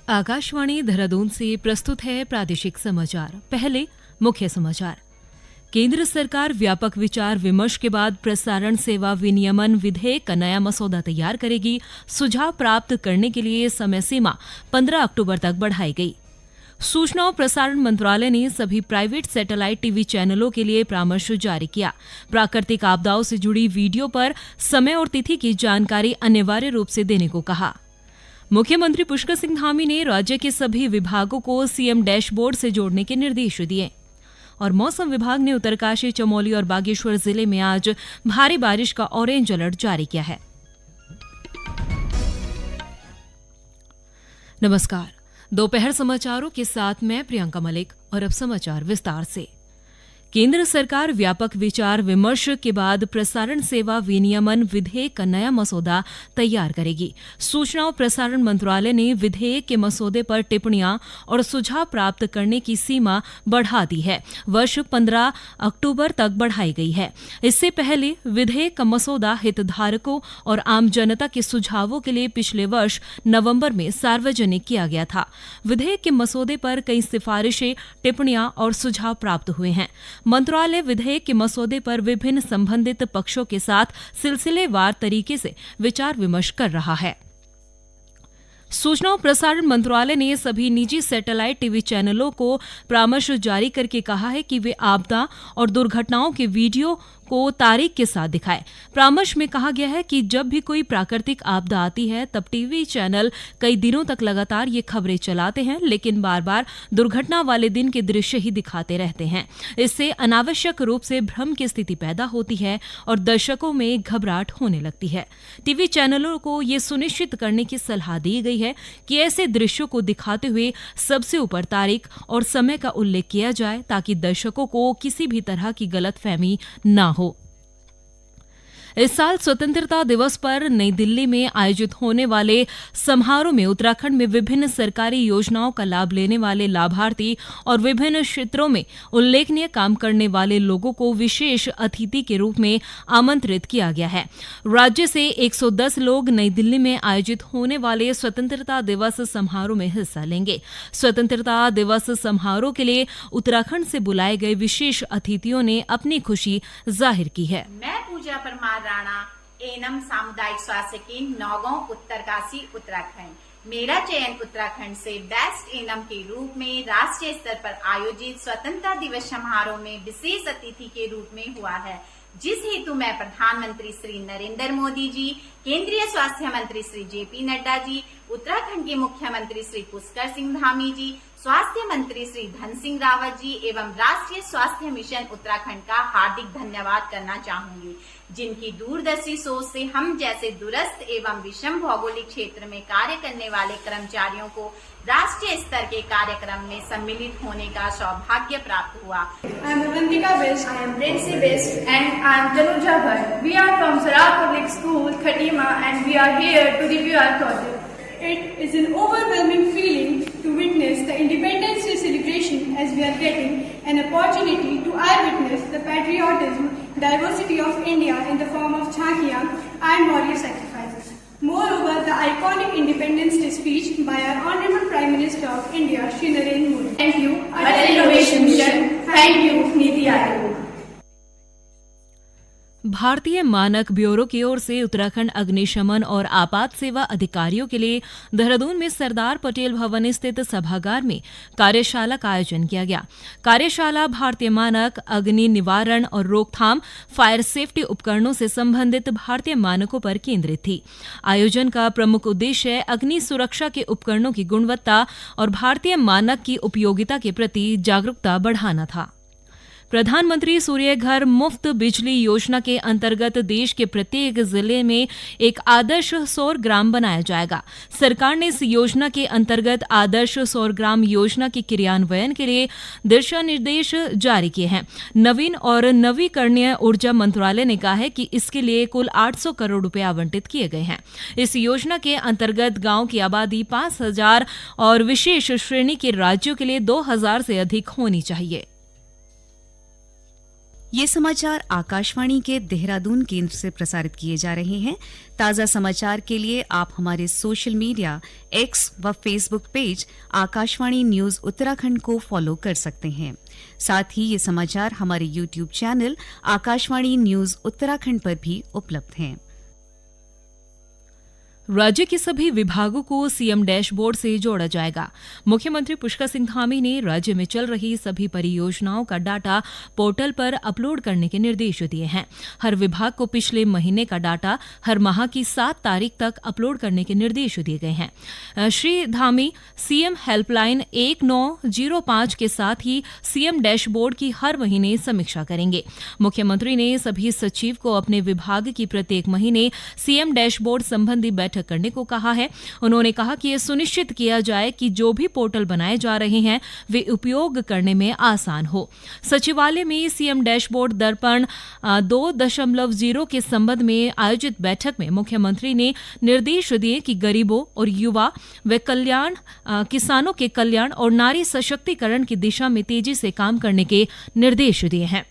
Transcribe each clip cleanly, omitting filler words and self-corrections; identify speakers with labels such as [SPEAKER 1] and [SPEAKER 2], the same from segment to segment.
[SPEAKER 1] आकाशवाणी देहरादून से प्रस्तुत है प्रादेशिक समाचार। पहले मुख्य समाचार। केंद्र सरकार व्यापक विचार विमर्श के बाद प्रसारण सेवा विनियमन विधेयक का नया मसौदा तैयार करेगी। सुझाव प्राप्त करने के लिए समय सीमा 15 अक्टूबर तक बढ़ाई गई। सूचना और प्रसारण मंत्रालय ने सभी प्राइवेट सैटेलाइट टीवी चैनलों के लिए परामर्श जारी किया। प्राकृतिक आपदाओं से जुड़ी वीडियो पर समय और तिथि की जानकारी अनिवार्य रूप से देने को कहा। मुख्यमंत्री पुष्कर सिंह धामी ने राज्य के सभी विभागों को सीएम डैशबोर्ड से जोड़ने के निर्देश दिए। और मौसम विभाग ने उत्तरकाशी, चमोली और बागेश्वर जिले में आज भारी बारिश का ऑरेंज अलर्ट जारी किया है। नमस्कार, दोपहर समाचारों के साथ मैं प्रियंका मलिक और अब समाचार विस्तार से। केंद्र सरकार व्यापक विचार विमर्श के बाद प्रसारण सेवा विनियमन विधेयक का नया मसौदा तैयार करेगी। सूचना और प्रसारण मंत्रालय ने विधेयक के मसौदे पर टिप्पणियां और सुझाव प्राप्त करने की सीमा बढ़ा दी है। वर्ष 15 अक्टूबर तक बढ़ाई गई है। इससे पहले विधेयक का मसौदा हितधारकों और आम जनता के सुझावों के लिए पिछले वर्ष नवंबर में सार्वजनिक किया गया था। विधेयक के मसौदे पर कई सिफारिशें, टिप्पणियां और सुझाव प्राप्त हुए हैं। मंत्रालय विधेयक के मसौदे पर विभिन्न संबंधित पक्षों के साथ सिलसिलेवार तरीके से विचार विमर्श कर रहा है। सूचना और प्रसारण मंत्रालय ने सभी निजी सैटेलाइट टीवी चैनलों को परामर्श जारी करके कहा है कि वे आपदा और दुर्घटनाओं के वीडियो को तारीख के साथ दिखाएं। परामर्श में कहा गया है कि जब भी कोई प्राकृतिक आपदा आती है तब टीवी चैनल कई दिनों तक लगातार ये खबरें चलाते हैं, लेकिन बार बार दुर्घटना वाले दिन के दृश्य ही दिखाते रहते हैं। इससे अनावश्यक रूप से भ्रम की स्थिति पैदा होती है और दर्शकों में घबराहट होने लगती है। टीवी चैनलों को ये सुनिश्चित करने की सलाह दी गई है कि ऐसे दृश्यों को दिखाते हुए सबसे ऊपर तारीख और समय का उल्लेख किया जाए ताकि दर्शकों को किसी भी तरह की गलतफहमी न हो। इस साल स्वतंत्रता दिवस पर नई दिल्ली में आयोजित होने वाले समारोह में उत्तराखंड में विभिन्न सरकारी योजनाओं का लाभ लेने वाले लाभार्थी और विभिन्न क्षेत्रों में उल्लेखनीय काम करने वाले लोगों को विशेष अतिथि के रूप में आमंत्रित किया गया है। राज्य से 110 लोग नई दिल्ली में आयोजित होने वाले स्वतंत्रता दिवस समारोह में हिस्सा लेंगे। स्वतंत्रता दिवस समारोह के लिए उत्तराखंड से बुलाए गए विशेष अतिथियों ने अपनी खुशी जाहिर की है।
[SPEAKER 2] मैं पूजा परमार राणा, एनम सामुदायिक स्वास्थ्य केंद्र, नौगांव, उत्तरकाशी, उत्तराखंड। मेरा चयन उत्तराखंड से बेस्ट एनम के रूप में राष्ट्रीय स्तर पर आयोजित स्वतंत्रता दिवस समारोह में विशेष अतिथि के रूप में हुआ है, जिस हेतु मैं प्रधानमंत्री श्री नरेंद्र मोदी जी, केंद्रीय स्वास्थ्य मंत्री श्री जेपी नड्डा जी, उत्तराखंड के मुख्यमंत्री श्री पुष्कर सिंह धामी जी, स्वास्थ्य मंत्री श्री धन सिंह रावत जी एवं राष्ट्रीय स्वास्थ्य मिशन उत्तराखंड का हार्दिक धन्यवाद करना चाहूंगी, जिनकी दूरदर्शी सोच से हम जैसे दूरस्थ एवं विषम भौगोलिक क्षेत्र में कार्य करने वाले कर्मचारियों को राष्ट्रीय स्तर के कार्यक्रम में सम्मिलित होने का सौभाग्य प्राप्त हुआ।
[SPEAKER 3] I am Avantika Best, I am Princy Best, and I am Tanuja Bhatt. We are from Sarar Public School, Khatima, and we are here to review our project. It is an overwhelming feeling to witness the Independence Day celebration, as we are getting an opportunity to eyewitness the patriotism, diversity of India in the form of jhankiyan and warrior sacrifices. Moreover, the iconic Independence Day speech by our Honorable Prime Minister of India, Shri Narendra Modi. Thank you, Atal Innovation Mission. Thank you, Niti Aayog.
[SPEAKER 1] भारतीय मानक bureau की ओर से उत्तराखंड अग्निशमन और आपात सेवा अधिकारियों के लिए देहरादून में सरदार पटेल भवन स्थित सभागार में कार्यशाला का आयोजन किया गया। कार्यशाला भारतीय मानक, अग्नि निवारण और रोकथाम, फायर सेफ्टी उपकरणों से संबंधित भारतीय मानकों पर केंद्रित थी। आयोजन का प्रमुख उद्देश्य अग्नि सुरक्षा के उपकरणों की गुणवत्ता और भारतीय मानक की उपयोगिता के प्रति जागरूकता बढ़ाना था। प्रधानमंत्री सूर्य घर मुफ्त बिजली योजना के अंतर्गत देश के प्रत्येक जिले में एक आदर्श सौर ग्राम बनाया जाएगा। सरकार ने इस योजना के अंतर्गत आदर्श सौर ग्राम योजना के क्रियान्वयन के लिए दिशा निर्देश जारी किए हैं। नवीन और नवीकरणीय ऊर्जा मंत्रालय ने कहा है कि इसके लिए कुल 800 करोड़ रुपए आवंटित किए गए हैं। इस योजना के अंतर्गत गांव की आबादी 5000 और विशेष श्रेणी के राज्यों के लिए 2000 से अधिक होनी चाहिए।
[SPEAKER 4] ये समाचार आकाशवाणी के देहरादून केंद्र से प्रसारित किए जा रहे हैं। ताज़ा समाचार के लिए आप हमारे सोशल मीडिया एक्स व Facebook page Akashvani news Uttarakhand को फॉलो कर सकते हैं। साथ ही ये समाचार हमारे YouTube channel Akashvani news Uttarakhand पर भी उपलब्ध हैं।
[SPEAKER 1] राज्य के सभी विभागों को सीएम डैशबोर्ड से जोड़ा जाएगा। मुख्यमंत्री पुष्कर सिंह धामी ने राज्य में चल रही सभी परियोजनाओं का डाटा पोर्टल पर अपलोड करने के निर्देश दिए हैं। हर विभाग को पिछले महीने का डाटा हर माह की 7 तारीख तक अपलोड करने के निर्देश दिए गए हैं। श्री धामी सीएम हेल्पलाइन 1905 के साथ ही सीएम डैशबोर्ड की हर महीने समीक्षा करेंगे। मुख्यमंत्री ने सभी सचिव को अपने विभाग की प्रत्येक महीने सीएम डैशबोर्ड संबंधी बैठक करने को कहा है। उन्होंने कहा कि यह सुनिश्चित किया जाए कि जो भी पोर्टल बनाए जा रहे हैं वे उपयोग करने में आसान हो। सचिवालय में सीएम डैशबोर्ड दर्पण 2.0 के संबंध में आयोजित बैठक में मुख्यमंत्री ने निर्देश दिए कि गरीबों और युवा व कल्याण, किसानों के कल्याण और नारी सशक्तिकरण की दिशा में तेजी से काम करने के निर्देश दिए हैं।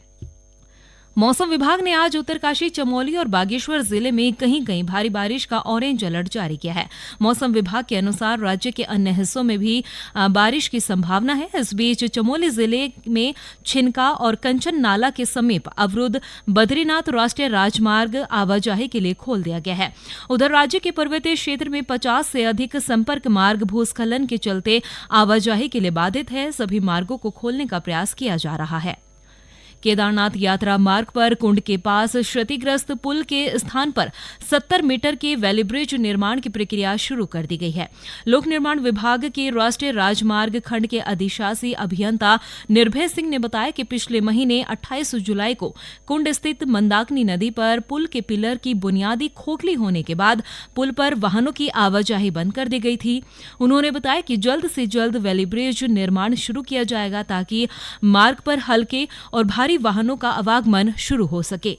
[SPEAKER 1] मौसम विभाग ने आज उत्तरकाशी, चमोली और बागेश्वर जिले में कहीं कहीं भारी बारिश का ऑरेंज अलर्ट जारी किया है। मौसम विभाग के अनुसार राज्य के अन्य हिस्सों में भी बारिश की संभावना है। इस बीच चमोली जिले में छिनका और कंचन नाला के समीप अवरुद्ध बद्रीनाथ राष्ट्रीय राजमार्ग आवाजाही के लिए खोल दिया गया है। उधर राज्य के पर्वतीय क्षेत्र में 50 से अधिक संपर्क मार्ग भूस्खलन के चलते आवाजाही के लिए बाधित है। सभी मार्गों को खोलने का प्रयास किया जा रहा है। केदारनाथ यात्रा मार्ग पर कुंड के पास क्षतिग्रस्त पुल के स्थान पर 70 मीटर के वैली ब्रिज निर्माण की प्रक्रिया शुरू कर दी गई है। लोक निर्माण विभाग के राष्ट्रीय राजमार्ग खंड के अधिशासी अभियंता निर्भय सिंह ने बताया कि पिछले महीने 28 जुलाई को कुंड स्थित मंदाकिनी नदी पर पुल के पिलर की बुनियादी खोखली होने के बाद पुल पर वाहनों की आवाजाही बंद कर दी गई थी। उन्होंने बताया कि जल्द से जल्द वैली ब्रिज निर्माण शुरू किया जाएगा ताकि मार्ग पर हल्के और भारी वाहनों का आवागमन शुरू हो सके।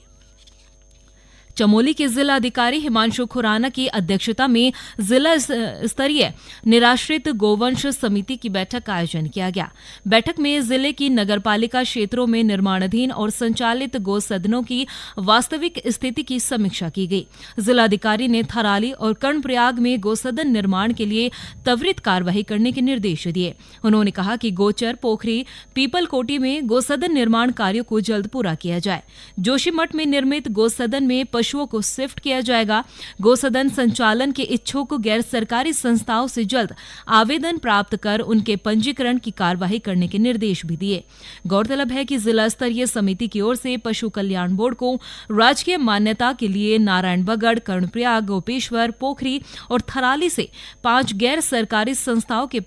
[SPEAKER 1] चमोली के जिला अधिकारी हिमांशु खुराना की अध्यक्षता में जिला स्तरीय निराश्रित गोवंश समिति की बैठक का आयोजन किया गया। बैठक में जिले की नगरपालिका क्षेत्रों में निर्माणाधीन और संचालित गौसदनों की वास्तविक स्थिति की समीक्षा की गई। जिलाधिकारी ने थराली और कर्णप्रयाग में गौसदन निर्माण के लिए त्वरित कार्रवाई करने के निर्देश दिए। उन्होंने कहा कि गोचर, पोखरी, पीपलकोटी में गौसदन निर्माण कार्यों को जल्द पूरा किया जाए। जोशीमठ में निर्मित गौसदन में पशुओं को शिफ्ट किया जाएगा। गौसदन संचालन के इच्छुक गैर सरकारी संस्थाओं से जल्द आवेदन प्राप्त कर उनके पंजीकरण की कार्यवाही करने के निर्देश भी दिए। गौरतलब है कि जिला स्तरीय समिति की ओर से पशु कल्याण बोर्ड को राजकीय मान्यता के लिए नारायणबगड़, कर्णप्रयाग, गोपेश्वर, पोखरी और थराली से 5 गैर सरकारी संस्थाओं के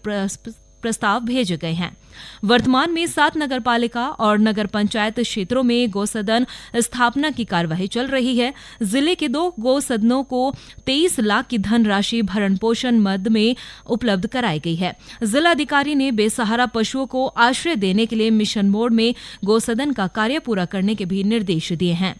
[SPEAKER 1] प्रस्ताव भेजे गए हैं। वर्तमान में 7 नगरपालिका और नगर पंचायत क्षेत्रों में गौसदन स्थापना की कार्यवाही चल रही है। जिले के 2 गौसदनों को 23 लाख की धनराशि भरण पोषण मद में उपलब्ध कराई गई है। जिलाधिकारी ने बेसहारा पशुओं को आश्रय देने के लिए मिशन मोड में गौसदन का कार्य पूरा करने के भी निर्देश दिए हैं।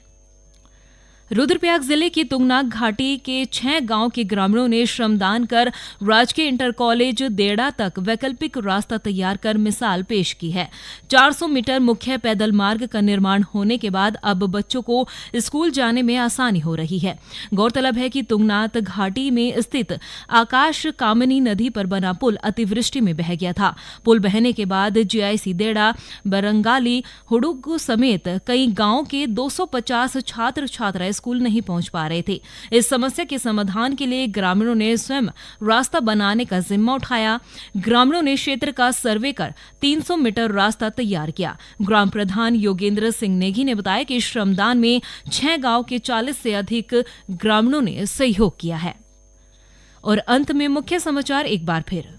[SPEAKER 1] रुद्रप्रयाग जिले की तुंगनाक घाटी के 6 गांव के ग्रामीणों ने श्रमदान कर राजकीय इंटर कॉलेज देड़ा तक वैकल्पिक रास्ता तैयार कर मिसाल पेश की है। 400 मीटर मुख्य पैदल मार्ग का निर्माण होने के बाद अब बच्चों को स्कूल जाने में आसानी हो रही है। गौरतलब है कि तुंगनाक घाटी में स्थित आकाश कामनी नदी पर बना पुल अतिवृष्टि में बह गया था। पुल बहने के बाद जीआईसी देड़ा, बरंगाली, हुडुगु समेत कई गांव के 250 छात्र छात्राएं स्कूल नहीं पहुंच पा रहे थे। इस समस्या के समाधान के लिए ग्रामीणों ने स्वयं रास्ता बनाने का जिम्मा उठाया। ग्रामीणों ने क्षेत्र का सर्वे कर 300 मीटर रास्ता तैयार किया। ग्राम प्रधान योगेंद्र सिंह नेगी ने बताया कि श्रमदान में 6 गांव के 40 से अधिक ग्रामीणों ने सहयोग किया है। और अंत में मुख्य समाचार एक बार फिर।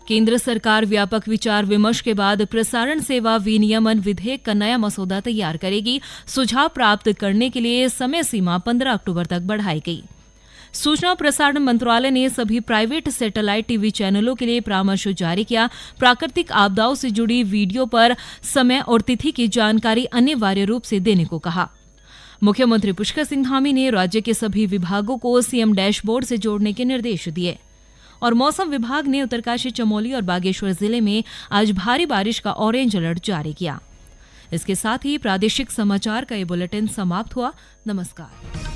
[SPEAKER 1] केंद्र सरकार व्यापक विचार विमर्श के बाद प्रसारण सेवा विनियमन विधेयक का नया मसौदा तैयार करेगी। सुझाव प्राप्त करने के लिए समय सीमा 15 अक्टूबर तक बढ़ाई गई। सूचना और प्रसारण मंत्रालय ने सभी प्राइवेट सैटेलाइट टीवी चैनलों के लिए परामर्श जारी किया। प्राकृतिक आपदाओं से जुड़ी वीडियो पर समय और तिथि की जानकारी अनिवार्य रूप से देने को कहा। मुख्यमंत्री पुष्कर सिंह धामी ने राज्य के सभी विभागों को सीएम डैशबोर्ड से जोड़ने के निर्देश दिए। और मौसम विभाग ने उत्तरकाशी, चमोली और बागेश्वर जिले में आज भारी बारिश का ऑरेंज अलर्ट जारी किया। इसके साथ ही प्रादेशिक समाचार का ये बुलेटिन समाप्त हुआ। नमस्कार।